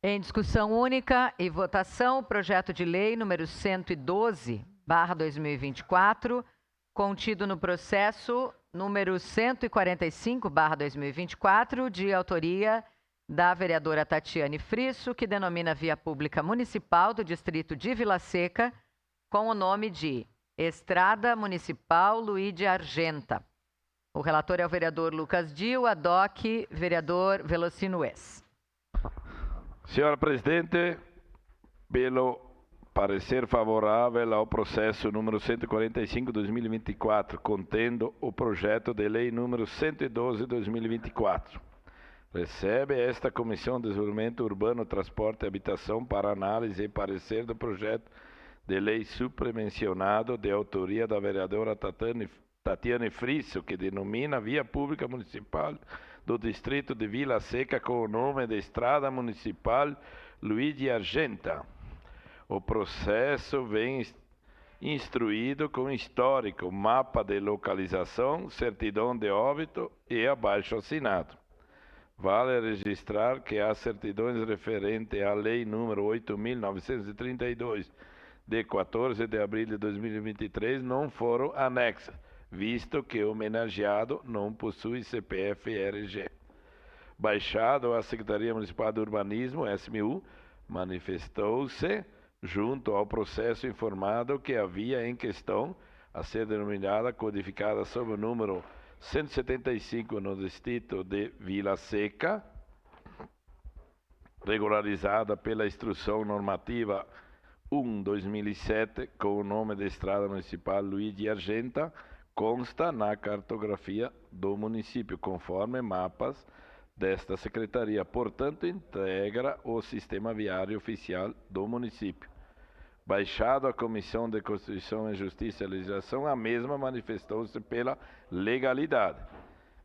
Em discussão única e votação, o projeto de lei número 112/2024, contido no processo número 145/2024, de autoria da vereadora Tatiane Frisso, que denomina via pública municipal do distrito de Vila Seca, com o nome de Estrada Municipal Luiz de Argenta. O relator é o vereador Lucas Dil, ad hoc, vereador Velocino Ex. Senhora Presidente, pelo parecer favorável ao processo número 145/2024, contendo o projeto de lei número 112/2024. Recebe esta Comissão de Desenvolvimento Urbano, Transporte e Habitação para análise e parecer do projeto de lei supramencionado, de autoria da vereadora Tatiane Frisso, que denomina via pública municipal do distrito de Vila Seca com o nome de Estrada Municipal Luiz de Argenta. O processo vem instruído com histórico, mapa de localização, certidão de óbito e abaixo assinado. Vale registrar que as certidões referentes à Lei número 8.932, de 14 de abril de 2023, não foram anexas, visto que o homenageado não possui CPF e RG. Baixado, a Secretaria Municipal de Urbanismo, SMU, manifestou-se, junto ao processo informado, que havia em questão a ser denominada, codificada sob o número 175 no distrito de Vila Seca, regularizada pela Instrução Normativa 1/2007, com o nome de Estrada Municipal Luiz de Argenta, consta na cartografia do município, conforme mapas desta secretaria. Portanto, integra o sistema viário oficial do município. Baixado a Comissão de Constituição e Justiça e Legislação, a mesma manifestou-se pela legalidade.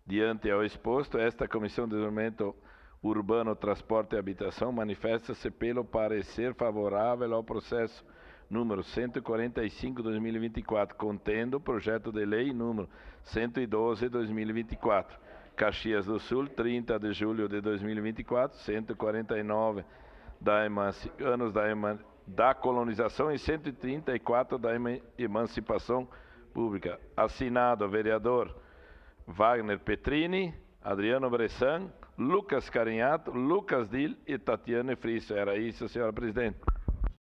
Diante ao exposto, esta Comissão de Desenvolvimento Urbano, Transporte e Habitação manifesta-se pelo parecer favorável ao processo número 145/2024, contendo o projeto de lei número 112/2024. Caxias do Sul, 30 de julho de 2024, 149 anos da colonização e 134 da emancipação pública. Assinado vereador Wagner Petrini, Adriano Bressan, Lucas Carinhato, Lucas Dil e Tatiane Frisso. Era isso, senhora Presidente.